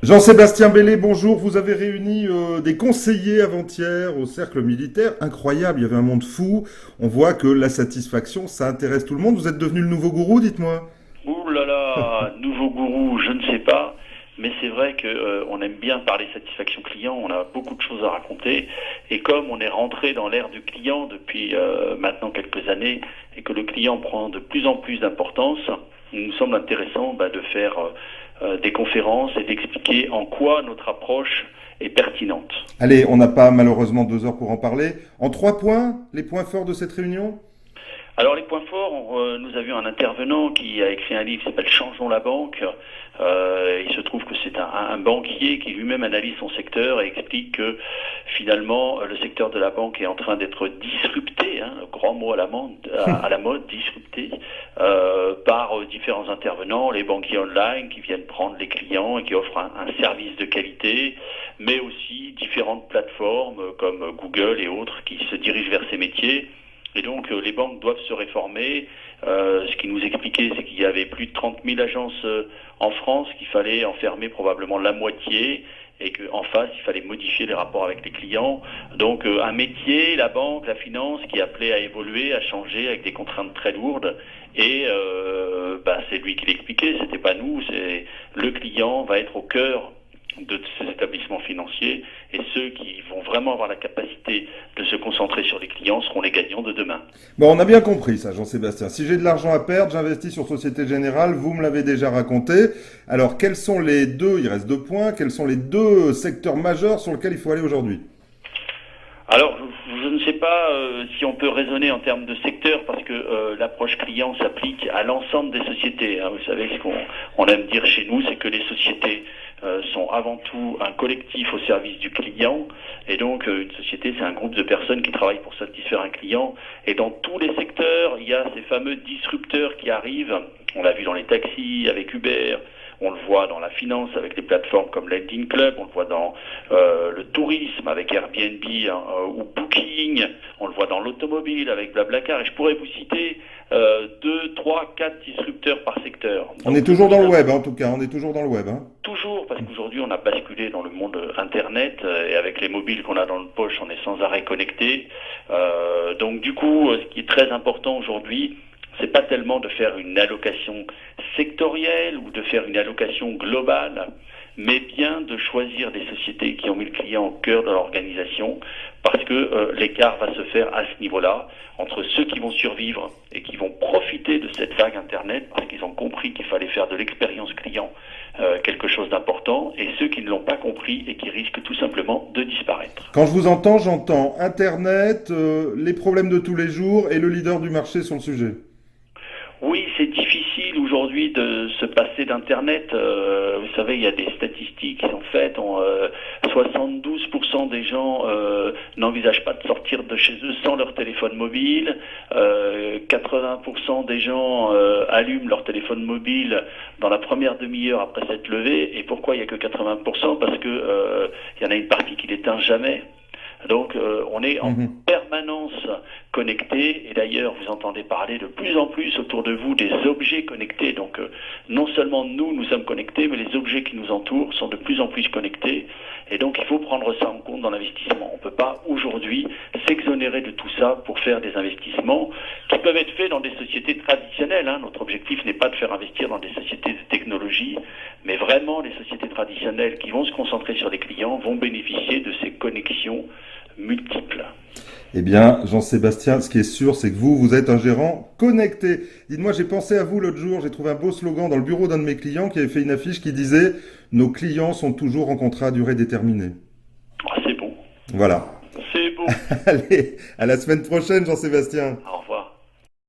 Jean-Sébastien Bellé, bonjour. Vous avez réuni des conseillers avant-hier au cercle militaire. Incroyable, il y avait un monde fou. On voit que la satisfaction, ça intéresse tout le monde. Vous êtes devenu le nouveau gourou, dites-moi. Ouh là là, nouveau gourou, je ne sais pas, mais c'est vrai que on aime bien parler satisfaction client, on a beaucoup de choses à raconter, et comme on est rentré dans l'ère du client depuis maintenant quelques années, et que le client prend de plus en plus d'importance, il nous semble intéressant de faire des conférences et d'expliquer en quoi notre approche est pertinente. Allez, on n'a pas malheureusement 2 heures pour en parler. En 3 points, les points forts de cette réunion? Alors les points forts, nous avions un intervenant qui a écrit un livre qui s'appelle Changeons la banque. Il se trouve que c'est un banquier qui lui-même analyse son secteur et explique que finalement le secteur de la banque est en train d'être disrupté, grand mot à la mode, disrupté, par différents intervenants, les banquiers online qui viennent prendre les clients et qui offrent un service de qualité, mais aussi différentes plateformes comme Google et autres qui se dirigent vers ces métiers. Et donc les banques doivent se réformer. Ce qu'il nous expliquait, c'est qu'il y avait plus de 30 000 agences en France, qu'il fallait en fermer probablement la moitié et qu'en face, il fallait modifier les rapports avec les clients. Donc un métier, la banque, la finance, qui appelait à évoluer, à changer avec des contraintes très lourdes. Et c'est lui qui l'expliquait, c'était pas nous, c'est le client va être au cœur de ces établissements financiers, et ceux qui vont vraiment avoir la capacité de se concentrer sur les clients seront les gagnants de demain. Bon, on a bien compris ça, Jean-Sébastien. Si j'ai de l'argent à perdre, j'investis sur Société Générale. Vous me l'avez déjà raconté. Alors, quels sont les deux, il reste 2 points, quels sont les 2 secteurs majeurs sur lesquels il faut aller aujourd'hui? Alors, je ne sais pas si on peut raisonner en termes de secteur, parce que l'approche client s'applique à l'ensemble des sociétés. Vous savez, ce qu'on aime dire chez nous, c'est que les sociétés sont avant tout un collectif au service du client, et donc une société, c'est un groupe de personnes qui travaillent pour satisfaire un client, et dans tous les secteurs, il y a ces fameux disrupteurs qui arrivent. On l'a vu dans les taxis avec Uber, on le voit dans la finance avec des plateformes comme Lending Club, on le voit dans le tourisme avec Airbnb ou Booking, on le voit dans l'automobile avec Blablacar, et je pourrais vous citer 2, 3, 4 disrupteurs par secteur. On Donc, est toujours dans le web, en tout cas. On est toujours dans le web. toujours, parce qu'aujourd'hui on a basculé dans le monde Internet, et avec les mobiles qu'on a dans notre poche, on est sans arrêt connecté. Donc du coup, ce qui est très important aujourd'hui, c'est pas tellement de faire une allocation sectorielle ou de faire une allocation globale, mais bien de choisir des sociétés qui ont mis le client au cœur de l'organisation, parce que l'écart va se faire à ce niveau-là, entre ceux qui vont survivre et qui vont profiter de cette vague Internet, parce qu'ils ont compris qu'il fallait faire de l'expérience client quelque chose d'important, et ceux qui ne l'ont pas compris et qui risquent tout simplement de disparaître. Quand je vous entends, j'entends Internet, les problèmes de tous les jours et le leader du marché sur le sujet. Oui, c'est difficile aujourd'hui de se passer d'Internet. Vous savez, il y a des statistiques qui sont faites. 72% des gens n'envisagent pas de sortir de chez eux sans leur téléphone mobile. 80% des gens allument leur téléphone mobile dans la première demi-heure après s'être levé. Et pourquoi il n'y a que 80%? Parce que il y en a une partie qui l'éteint jamais. Donc on est en permanence connecté, et d'ailleurs vous entendez parler de plus en plus autour de vous des objets connectés. Donc non seulement nous sommes connectés, mais les objets qui nous entourent sont de plus en plus connectés, et donc il faut prendre ça en compte dans l'investissement. On ne peut pas aujourd'hui s'exonérer de tout ça pour faire des investissements qui peuvent être faits dans des sociétés traditionnelles. Notre objectif n'est pas de faire investir dans des sociétés de technologie, mais vraiment les sociétés traditionnelles qui vont se concentrer sur les clients vont bénéficier de ces connexions multiples. Eh bien, Jean-Sébastien, ce qui est sûr, c'est que vous êtes un gérant connecté. Dites-moi, j'ai pensé à vous l'autre jour, j'ai trouvé un beau slogan dans le bureau d'un de mes clients qui avait fait une affiche qui disait « Nos clients sont toujours en contrat à durée déterminée ». C'est bon. Voilà. C'est bon. Allez, à la semaine prochaine, Jean-Sébastien. Au revoir.